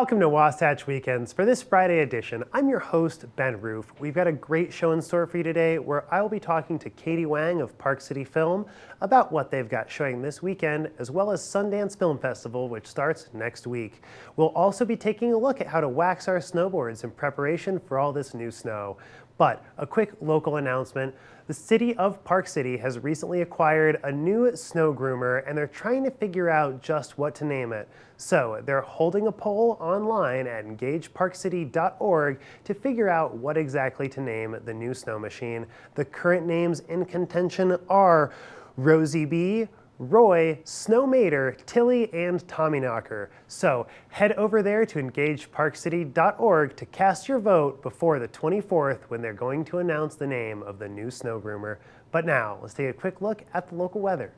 Welcome to Wasatch Weekends. For this Friday edition, I'm your host, Ben Roof. We've got a great show in store for you today where I will be talking to Katie Wang of Park City Film about what they've got showing this weekend, as well as Sundance Film Festival, which starts next week. We'll also be taking a look at how to wax our snowboards in preparation for all this new snow. But a quick local announcement. The city of Park City has recently acquired a new snow groomer and they're trying to figure out just what to name it. So they're holding a poll online at engageparkcity.org to figure out what exactly to name the new snow machine. The current names in contention are Rosie B., Roy, Snowmater, Tilly, and Tommyknocker. So head over there to engageparkcity.org to cast your vote before the 24th when they're going to announce the name of the new snow groomer. But now, let's take a quick look at the local weather.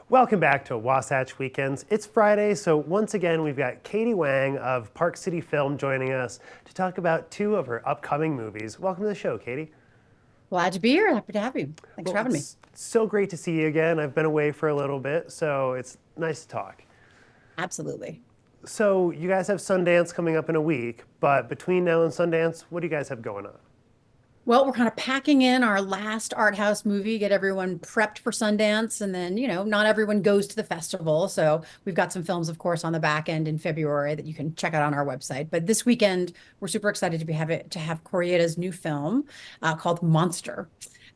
Welcome back to Wasatch Weekends. It's Friday, so once again we've got Katie Wang of Park City Film joining us to talk about two of her upcoming movies. Welcome to the show, Katie. Glad to be here. Happy to have you. Thanks for having me. It's so great to see you again. I've been away for a little bit, so it's nice to talk. Absolutely. So you guys have Sundance coming up in a week, but between now and Sundance, what do you guys have going on? Well, we're kind of packing in our last art house movie, get everyone prepped for Sundance, and then, not everyone goes to the festival. So we've got some films, of course, on the back end in February that you can check out on our website. But this weekend, we're super excited to have Koreeda's new film called Monster.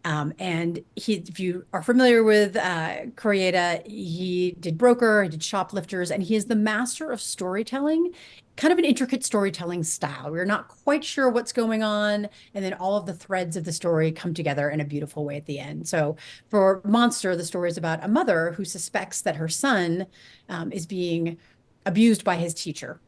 If you are familiar with Koreeda, he did Broker, he did Shoplifters, and he is the master of storytelling, kind of an intricate storytelling style. We're not quite sure what's going on, and then all of the threads of the story come together in a beautiful way at the end. So for Monster, the story is about a mother who suspects that her son is being abused by his teacher.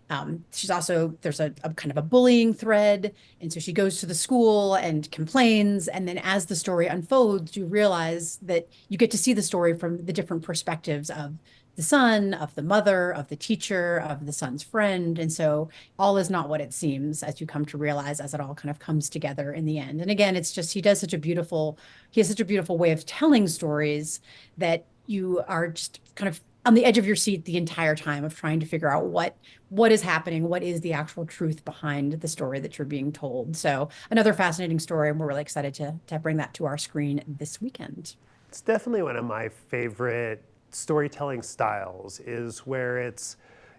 There's a kind of a bullying thread. And so she goes to the school and complains. And then as the story unfolds, you realize that you get to see the story from the different perspectives of the son, of the mother, of the teacher, of the son's friend. And so all is not what it seems, as you come to realize as it all kind of comes together in the end. And again, it's just, he has such a beautiful way of telling stories that you are just kind of on the edge of your seat the entire time of trying to figure out what is happening, what is the actual truth behind the story that you're being told. So another fascinating story, and we're really excited to bring that to our screen this weekend. It's definitely one of my favorite storytelling styles, is where it's,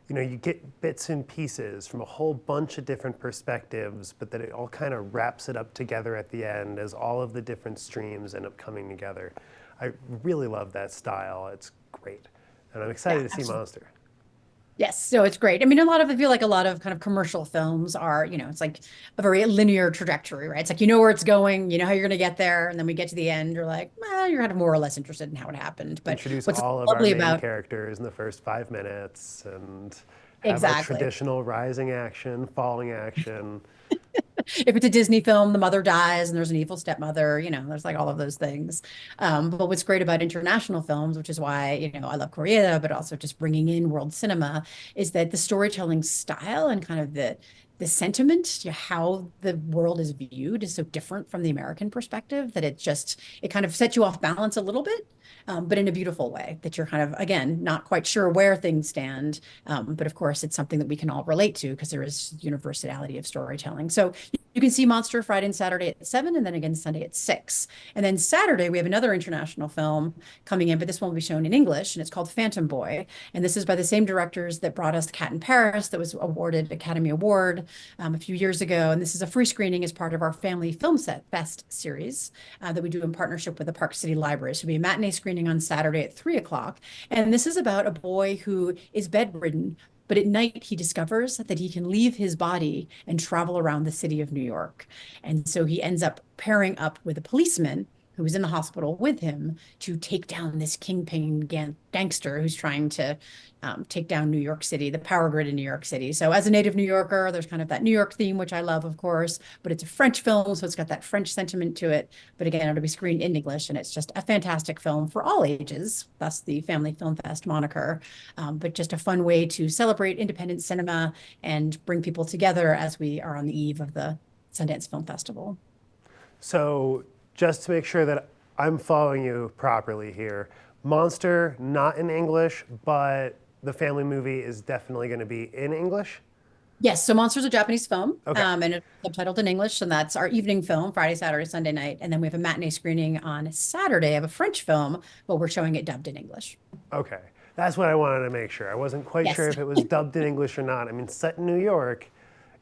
you get bits and pieces from a whole bunch of different perspectives, but that it all kind of wraps it up together at the end as all of the different streams end up coming together. I really love that style. It's great. And I'm excited to see Absolutely. Monster. Yes, so it's great. I mean, I feel like a lot of kind of commercial films are, it's like a very linear trajectory, right? It's like, you know where it's going, you know how you're going to get there. And then we get to the end, you're like, well, you're kind of more or less interested in how it happened. But Introduce what's all of our lovely main characters in the first 5 minutes and have Exactly. a traditional rising action, falling action. If it's a Disney film, the mother dies and there's an evil stepmother, there's like all of those things. But what's great about international films, which is why, I love Korea, but also just bringing in world cinema, is that the storytelling style and kind of the sentiment to how the world is viewed is so different from the American perspective that it kind of sets you off balance a little bit. but in a beautiful way that you're kind of, again, not quite sure where things stand. But of course, it's something that we can all relate to because there is universality of storytelling. So you can see Monster Friday and Saturday at 7, and then again Sunday at 6. And then Saturday, we have another international film coming in, but this one will be shown in English, and it's called Phantom Boy. And this is by the same directors that brought us The Cat in Paris, that was awarded Academy Award a few years ago. And this is a free screening as part of our Family Film Set Fest series that we do in partnership with the Park City Library. So it'll be a matinee screening on Saturday at 3 o'clock. And this is about a boy who is bedridden, but at night, he discovers that he can leave his body and travel around the city of New York. And so he ends up pairing up with a policeman who was in the hospital with him to take down this kingpin gangster who's trying to take down New York City, the power grid in New York City. So as a native New Yorker, there's kind of that New York theme, which I love, of course, but it's a French film, so it's got that French sentiment to it. But again, it'll be screened in English, and it's just a fantastic film for all ages, thus the Family Film Fest moniker, but just a fun way to celebrate independent cinema and bring people together as we are on the eve of the Sundance Film Festival. So just to make sure that I'm following you properly here, Monster, not in English, but the family movie is definitely going to be in English? Yes, so Monster's a Japanese film, Okay. and it's subtitled in English, and that's our evening film, Friday, Saturday, Sunday night. And then we have a matinee screening on Saturday of a French film, but we're showing it dubbed in English. Okay. That's what I wanted to make sure. I wasn't quite sure Yes. if it was dubbed in English or not. I mean, set in New York,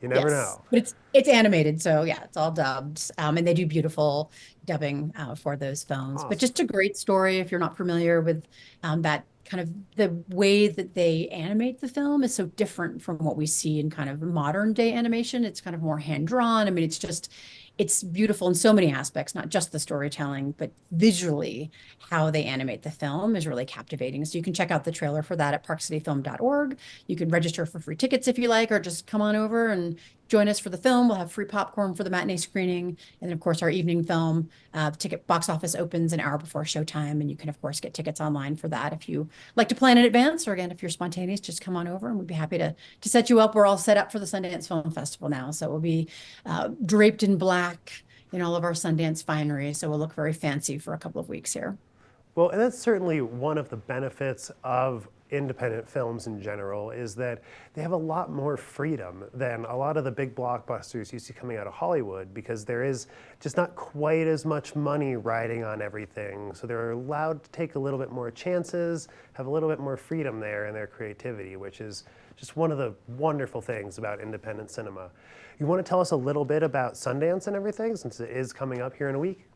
you never Yes, know. but it's animated, so yeah, it's all dubbed, and they do beautiful dubbing for those films. But Awesome. just a great story if you're not familiar with that kind of the way that they animate the film is so different from what we see in kind of modern day animation. It's kind of more hand drawn. I mean, it's beautiful in so many aspects, not just the storytelling, but visually how they animate the film is really captivating. So you can check out the trailer for that at parkcityfilm.org. You can register for free tickets if you like, or just come on over and join us for the film. We'll have free popcorn for the matinee screening. And then, of course, our evening film. The ticket box office opens an hour before showtime. And you can, of course, get tickets online for that if you like to plan in advance. Or again, if you're spontaneous, just come on over and we'd be happy to set you up. We're all set up for the Sundance Film Festival now. So we'll be draped in black in all of our Sundance finery. So we'll look very fancy for a couple of weeks here. Well, and that's certainly one of the benefits of independent films in general is that they have a lot more freedom than a lot of the big blockbusters you see coming out of Hollywood because there is just not quite as much money riding on everything. So they're allowed to take a little bit more chances, have a little bit more freedom there in their creativity, which is just one of the wonderful things about independent cinema. You want to tell us a little bit about Sundance and everything since it is coming up here in a week?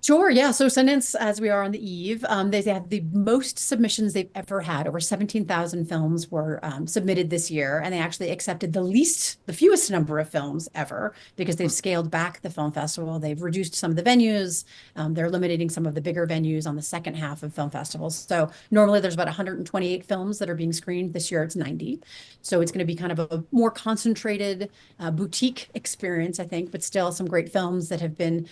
Sure, yeah. So Sundance, as we are on the eve, they have the most submissions they've ever had. Over 17,000 films were submitted this year, and they actually accepted the fewest number of films ever because they've scaled back the film festival. They've reduced some of the venues. They're eliminating some of the bigger venues on the second half of film festivals. So normally there's about 128 films that are being screened. This year it's 90. So it's going to be kind of a more concentrated boutique experience, I think, but still some great films that have been,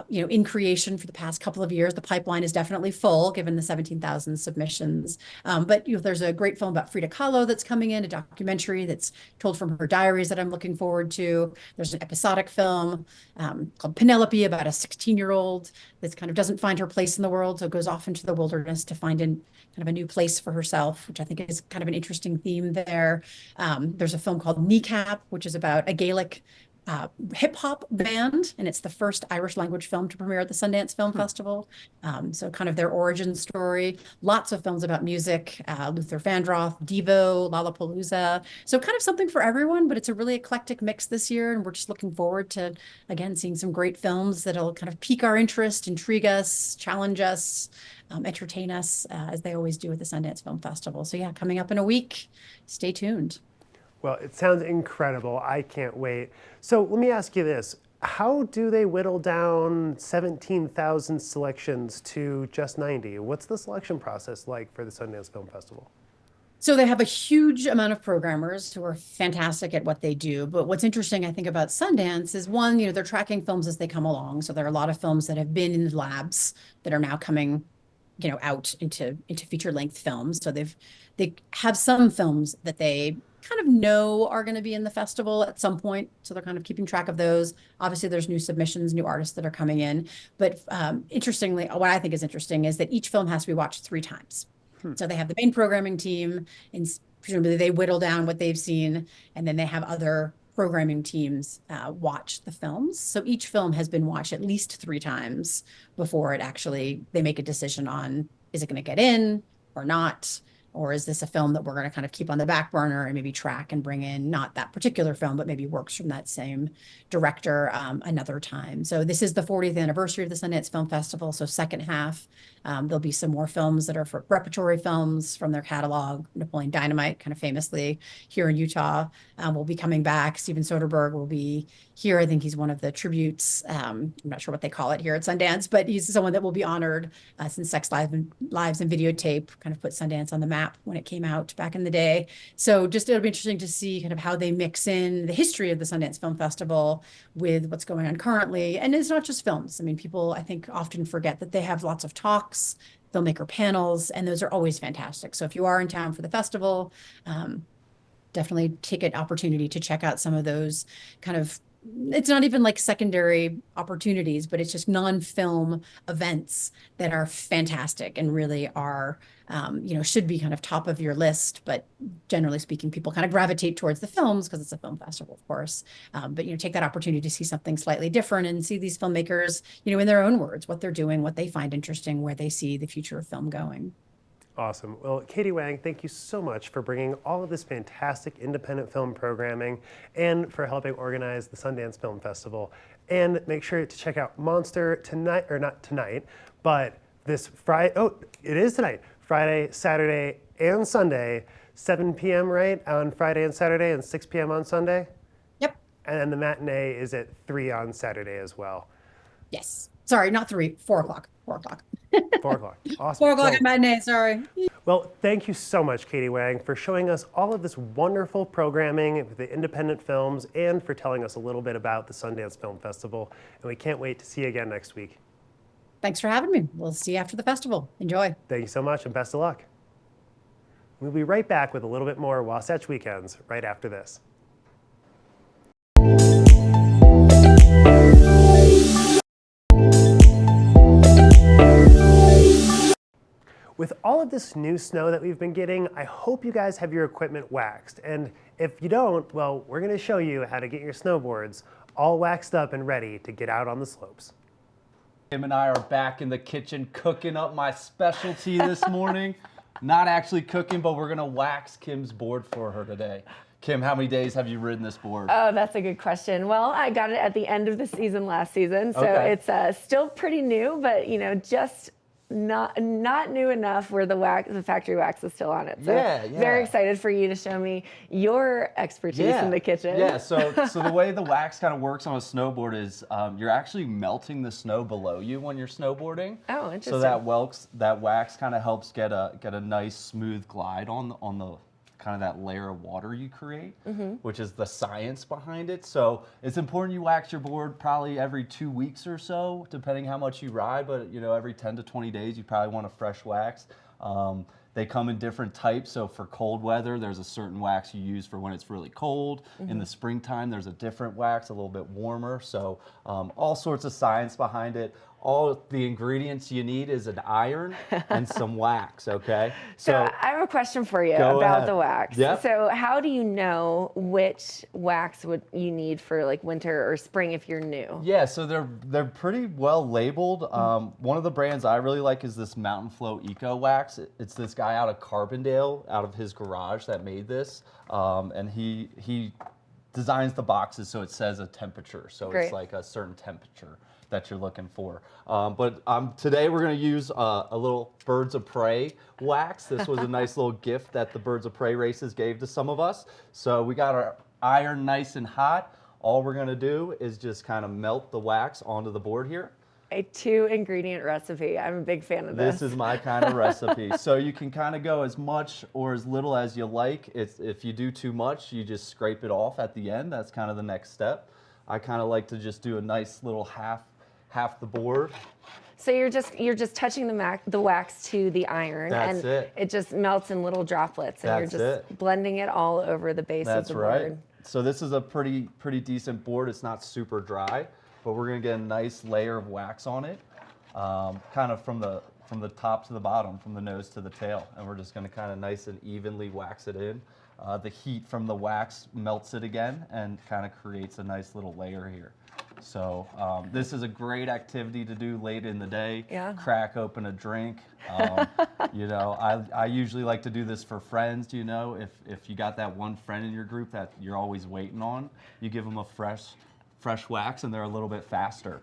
in creation for the past couple of years. The pipeline is definitely full given the 17,000 submissions. But there's a great film about Frida Kahlo that's coming in, a documentary that's told from her diaries that I'm looking forward to. There's an episodic film called Penelope about a 16-year-old that kind of doesn't find her place in the world, so goes off into the wilderness to find kind of a new place for herself, which I think is kind of an interesting theme there. There's a film called Kneecap, which is about a Gaelic hip hop band, and it's the first Irish language film to premiere at the Sundance Film Festival. So kind of their origin story. Lots of films about music, Luther Vandross, Devo, Lollapalooza. So kind of something for everyone, but it's a really eclectic mix this year. And we're just looking forward to, again, seeing some great films that'll kind of pique our interest, intrigue us, challenge us, entertain us, as they always do at the Sundance Film Festival. So yeah, coming up in a week, stay tuned. Well, it sounds incredible. I can't wait. So let me ask you this. How do they whittle down 17,000 selections to just 90? What's the selection process like for the Sundance Film Festival? So they have a huge amount of programmers who are fantastic at what they do. But what's interesting, I think, about Sundance is one, they're tracking films as they come along. So there are a lot of films that have been in the labs that are now coming, out into feature length films. So they have some films that they kind of know are going to be in the festival at some point. So they're kind of keeping track of those. Obviously, there's new submissions, new artists that are coming in. But interestingly, what I think is interesting is that each film has to be watched 3 times. So they have the main programming team, and presumably they whittle down what they've seen, and then they have other programming teams watch the films. So each film has been watched at least 3 times before they make a decision on, is it going to get in or not? Or is this a film that we're going to kind of keep on the back burner and maybe track and bring in not that particular film, but maybe works from that same director another time? So this is the 40th anniversary of the Sundance Film Festival. So second half, there'll be some more films that are for repertory films from their catalog. Napoleon Dynamite, kind of famously here in Utah, will be coming back. Steven Soderbergh will be here. I think he's one of the tributes. I'm not sure what they call it here at Sundance, but he's someone that will be honored since Sex Lives and Videotape kind of put Sundance on the map when it came out back in the day. So just it'll be interesting to see kind of how they mix in the history of the Sundance Film Festival with what's going on currently. And it's not just films. I mean, people, I think, often forget that they have lots of talks, filmmaker panels, and those are always fantastic. So if you are in town for the festival, definitely take an opportunity to check out some of those kind of, it's not even like secondary opportunities, but it's just non-film events that are fantastic and really are, should be kind of top of your list. But generally speaking, people kind of gravitate towards the films because it's a film festival, of course. But, take that opportunity to see something slightly different and see these filmmakers, in their own words, what they're doing, what they find interesting, where they see the future of film going. Awesome. Well, Katie Wang, thank you so much for bringing all of this fantastic independent film programming and for helping organize the Sundance Film Festival. And make sure to check out Monster tonight, or not tonight, but this Friday. Oh, it is tonight. Friday, Saturday, and Sunday, 7 p.m., right? On Friday and Saturday, and 6 p.m. on Sunday? Yep. And then the matinee is at 3 on Saturday as well. Yes. Sorry, not 3, 4 o'clock. 4 o'clock. 4 o'clock. Awesome. 4 o'clock at matinee, sorry. Well, thank you so much, Katie Wang, for showing us all of this wonderful programming with the independent films and for telling us a little bit about the Sundance Film Festival. And we can't wait to see you again next week. Thanks for having me. We'll see you after the festival. Enjoy. Thank you so much and best of luck. We'll be right back with a little bit more Wasatch Weekends right after this. With all of this new snow that we've been getting, I hope you guys have your equipment waxed. And if you don't, well, we're gonna show you how to get your snowboards all waxed up and ready to get out on the slopes. Kim and I are back in the kitchen cooking up my specialty this morning. Not actually cooking, but we're gonna wax Kim's board for her today. Kim, how many days have you ridden this board? Oh, that's a good question. Well, I got it at the end of the season last season, so Okay. it's still pretty new, but just not new enough where the factory wax is still on it. So Yeah. very excited for you to show me your expertise in the kitchen. Yeah, so the way the wax kind of works on a snowboard is you're actually melting the snow below you when you're snowboarding. Oh, interesting. So that wax kind of helps get a nice smooth glide on the kind of that layer of water you create, which is the science behind it. So it's important you wax your board probably every 2 weeks or so, depending how much you ride, but every 10 to 20 days you probably want a fresh wax. They come in different types. So for cold weather, there's a certain wax you use for when it's really cold. In the springtime, there's a different wax, a little bit warmer. So all sorts of science behind it. All the ingredients you need is an iron and some wax, okay? So I have a question for you Go about ahead. the wax. Yep. So how do you know which wax would you need for like winter or spring if you're new? Yeah, so they're pretty well labeled. One of the brands I really like is this Mountain Flow Eco Wax. It's this guy out of Carbondale, out of his garage, that made this, and he designs the boxes so it says a temperature, so Great. it's like a certain temperature that you're looking for. But today we're going to use a little Birds of Prey wax. This was a nice little gift that the Birds of Prey races gave to some of us. So we got our iron nice and hot. All we're going to do is just kind of melt the wax onto the board here. A 2-ingredient recipe. I'm a big fan of this. This is my kind of recipe. So you can kind of go as much or as little as you like. If you do too much, you just scrape it off at the end. That's kind of the next step. I kind of like to just do a nice little half the board. So you're just touching the wax to the iron, That's and it. just melts in little droplets, and That's you're just blending it all over the base That's of the right. board. So this is a pretty decent board. It's not super dry, but we're gonna get a nice layer of wax on it, kind of from the top to the bottom, from the nose to the tail, and we're just gonna kind of nice and evenly wax it in. The heat from the wax melts it again and kind of creates a nice little layer here. So this is a great activity to do late in the day. Yeah. Crack open a drink. You know, I usually like to do this for friends. You know, if you got that one friend in your group that you're always waiting on, you give them a fresh wax, and they're a little bit faster.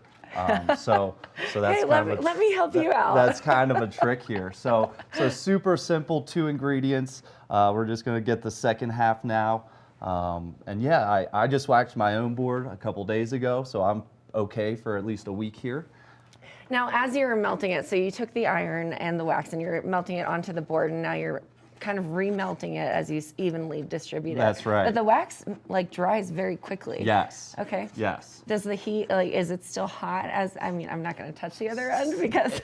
So that's Hey, kind of let me help you out. That's kind of a trick here. So super simple, 2 ingredients. We're just gonna get the second half now. And yeah, I just waxed my own board a couple days ago, so I'm okay for at least a week here. Now, as you're melting it, so you took the iron and the wax and you're melting it onto the board, and now you're kind of remelting it as you evenly distribute it. That's right. But the wax like dries very quickly. Yes. Okay. Yes. Does the heat, like, is it still hot? I mean, I'm not going to touch the other end because.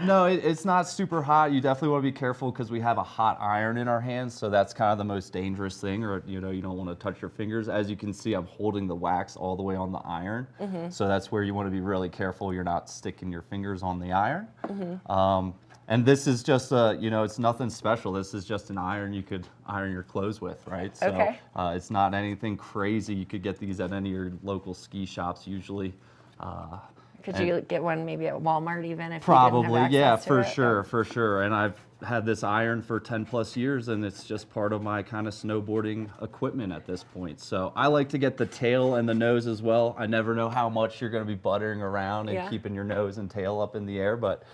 No, it's not super hot. You definitely want to be careful because we have a hot iron in our hands, so that's kind of the most dangerous thing, or you know, you don't want to touch your fingers. As you can see, I'm holding the wax all the way on the iron, so that's where you want to be really careful you're not sticking your fingers on the iron. And this is just you know, it's nothing special. This is just an iron you could iron your clothes with, right? So Okay. it's not anything crazy. You could get these at any of your local ski shops usually. Could you get one maybe at Walmart even if Probably, you didn't have yeah, access to for it? sure, for sure. And I've had this iron for 10 plus years, and it's just part of my kind of snowboarding equipment at this point. So I like to get the tail and the nose as well. I never know how much you're going to be buttering around and Yeah. keeping your nose and tail up in the air, but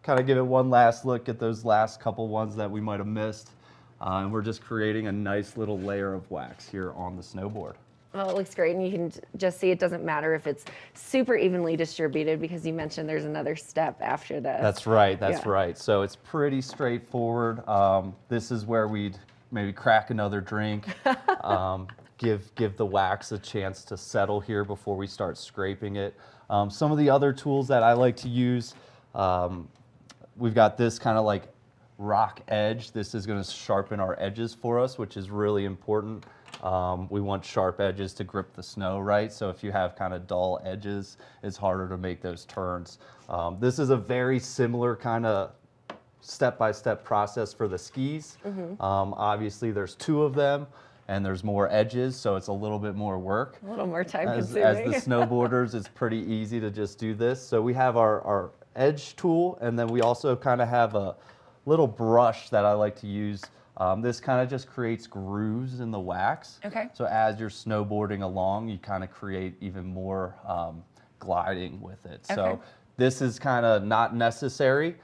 kind of give it one last look at those last couple ones that we might have missed. And we're just creating a nice little layer of wax here on the snowboard. Well, it looks great, and you can just see it doesn't matter if it's super evenly distributed because you mentioned there's another step after this. That's right, that's Yeah. right. So it's pretty straightforward. This is where we'd maybe crack another drink, give the wax a chance to settle here before we start scraping it. Some of the other tools that I like to use, we've got this kind of like rock edge. This is going to sharpen our edges for us, which is really important. We want sharp edges to grip the snow, right? So if you have kind of dull edges, it's harder to make those turns. This is a very similar kind of step-by-step process for the skis. Obviously, there's 2 of them, and there's more edges, so it's a little bit more work. A little more time As consuming. the snowboarders, it's pretty easy to just do this. So we have our edge tool, and then we also kind of have a little brush that I like to use. This kind of just creates grooves in the wax. Okay. So as you're snowboarding along, you kind of create even more gliding with it. So Okay. this is kind of not necessary,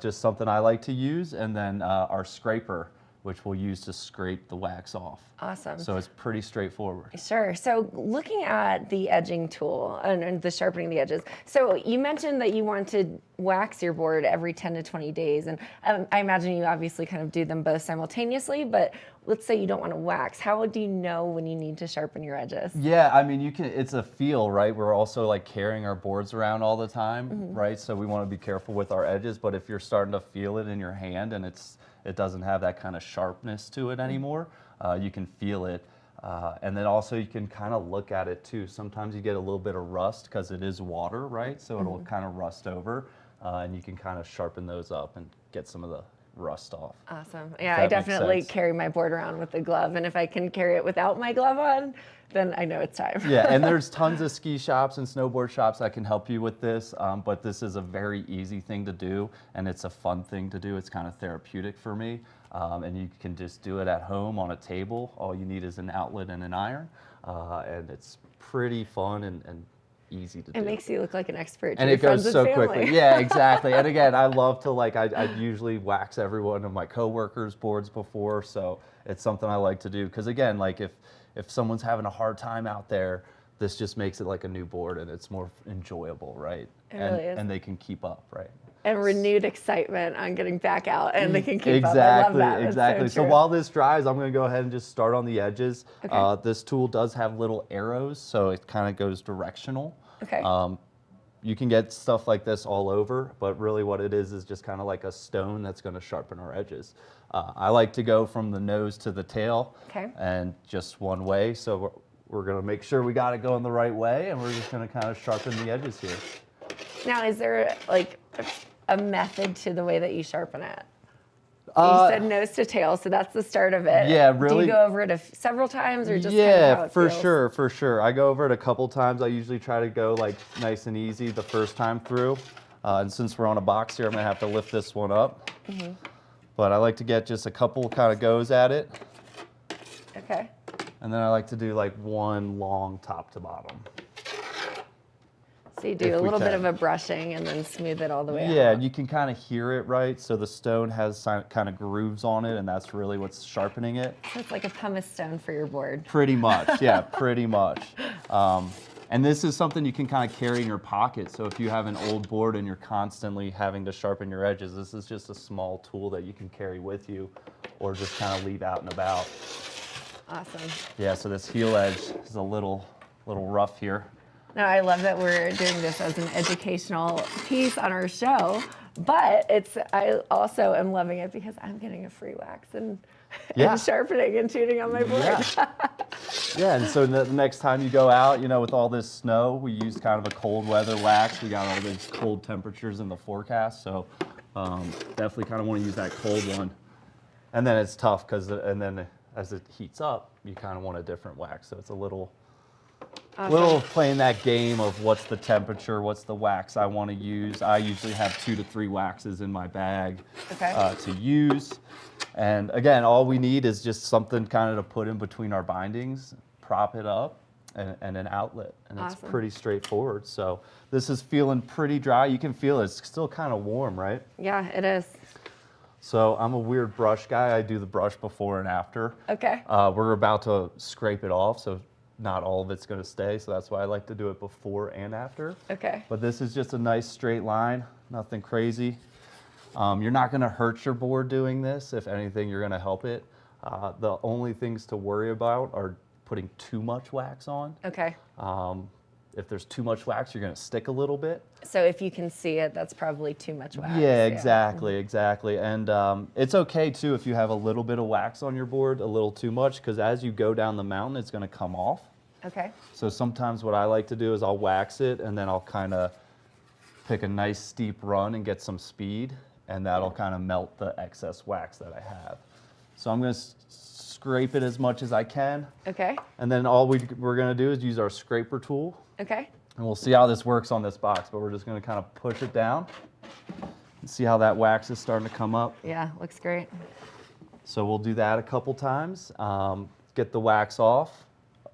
just something I like to use. And then our scraper, which we'll use to scrape the wax off. Awesome. So it's pretty straightforward. Sure. So looking at the edging tool and the sharpening the edges. So you mentioned that you want to wax your board every 10 to 20 days. And I imagine you obviously kind of do them both simultaneously, but let's say you don't want to wax. How do you know when you need to sharpen your edges? Yeah, I mean, it's a feel, right? We're also like carrying our boards around all the time, right? So we want to be careful with our edges, but if you're starting to feel it in your hand and it doesn't have that kind of sharpness to it anymore, you can feel it. And then also you can kind of look at it too. Sometimes you get a little bit of rust because it is water, right? So it'll kind of rust over, and you can kind of sharpen those up and get some of the rust off. Awesome. Yeah, that I makes definitely sense. carry my board around with the glove, and if I can carry it without my glove on, then I know it's time. Yeah, and there's tons of ski shops and snowboard shops that can help you with this, but this is a very easy thing to do, and it's a fun thing to do. It's kind of therapeutic for me, and you can just do it at home on a table. All you need is an outlet and an iron, and it's pretty fun and easy to do. It makes you look like an expert to And your it goes friends so and family. quickly. Yeah, exactly. And again, I love to I usually wax every one of my coworkers' boards before, so it's something I like to do. Because again, like if someone's having a hard time out there, this just makes it like a new board and it's more enjoyable, right? It really is. And they can keep up, right? And renewed excitement on getting back out, and they can keep Exactly, up. I love that. That's exactly. So true. while this dries, I'm going to go ahead and just start on the edges. Okay. This tool does have little arrows, so it kind of goes directional. Okay. You can get stuff like this all over, but really what it is just kind of like a stone that's going to sharpen our edges. I like to go from the nose to the tail, Okay. and just one way. So we're going to make sure we got it going the right way, and we're just going to kind of sharpen the edges here. Now, is there like a method to the way that you sharpen it? You said nose to tail, so that's the start of it. Yeah, really. Do you go over it several times, or just Yeah, kind of how it for feels? sure, for sure. I go over it a couple times. I usually try to go like nice and easy the first time through. And since we're on a box here, I'm gonna have to lift this one up. But I like to get just a couple kind of goes at it. Okay. And then I like to do like one long top to bottom. So you do If a we little bit can. of a brushing and then smooth it all the way Yeah, out. and you can kind of hear it, right? So the stone has kind of grooves on it, and that's really what's sharpening it. So it's like a pumice stone for your board. Pretty much, yeah, pretty much. And this is something you can kind of carry in your pocket. So if you have an old board and you're constantly having to sharpen your edges, this is just a small tool that you can carry with you or just kind of leave out and about. Awesome. Yeah, so this heel edge is a little rough here. No, I love that we're doing this as an educational piece on our show, but I also am loving it because I'm getting a free wax and sharpening and tuning on my board. Yeah. Yeah, and so the next time you go out, you know, with all this snow, we use kind of a cold weather wax. We got all these cold temperatures in the forecast, so definitely kind of want to use that cold one. And then it's tough and then as it heats up, you kind of want a different wax. So it's a little playing that game of what's the temperature, what's the wax I want to use. I usually have 2 to 3 waxes in my bag to use. And again, all we need is just something kind of to put in between our bindings, prop it up, and an outlet. And it's pretty straightforward. So this is feeling pretty dry. You can feel it's still kind of warm, right? Yeah, it is. So I'm a weird brush guy. I do the brush before and after. Okay. We're about to scrape it off, so not all of it's going to stay. So that's why I like to do it before and after. Okay. But this is just a nice straight line, nothing crazy. You're not going to hurt your board doing this. If anything, you're going to help it. The only things to worry about are putting too much wax on. Okay. If there's too much wax, you're going to stick a little bit. So if you can see it, that's probably too much wax. Yeah, exactly. And it's okay too if you have a little bit of wax on your board, a little too much, because as you go down the mountain, it's going to come off. Okay. So sometimes what I like to do is I'll wax it and then I'll kind of pick a nice steep run and get some speed, and that'll kind of melt the excess wax that I have. So I'm going to scrape it as much as I can. Okay. And then all we're going to do is use our scraper tool. Okay. And we'll see how this works on this box, but we're just going to kind of push it down and see how that wax is starting to come up. Yeah, looks great. So we'll do that a couple times, get the wax off,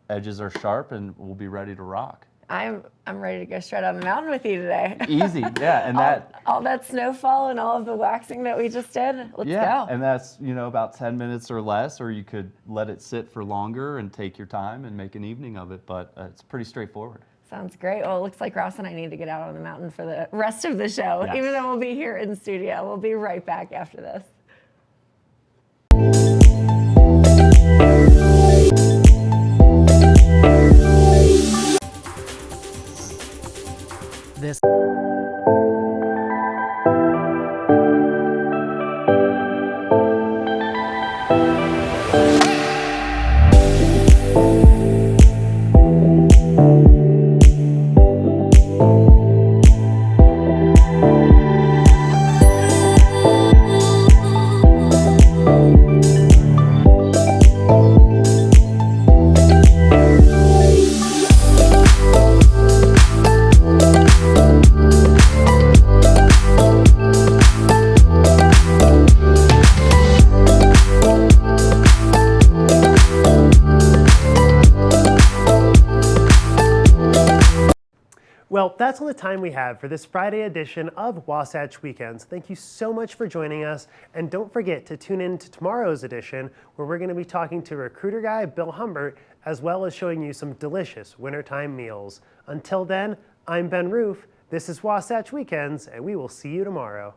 edges are sharp, and we'll be ready to rock. I'm ready to go straight on the mountain with you today. Easy, yeah, and all that snowfall and all of the waxing that we just did. Let's go. And that's, you know, about 10 minutes or less, or you could let it sit for longer and take your time and make an evening of it, but it's pretty straightforward. Sounds great. Well, it looks like Ross and I need to get out on the mountain for the rest of the show, Yes. even though we'll be here in studio. We'll be right back after this. This Well, that's all the time we have for this Friday edition of Wasatch Weekends. Thank you so much for joining us, and don't forget to tune in to tomorrow's edition, where we're going to be talking to recruiter guy Bill Humbert, as well as showing you some delicious wintertime meals. Until then, I'm Ben Roof, this is Wasatch Weekends, and we will see you tomorrow.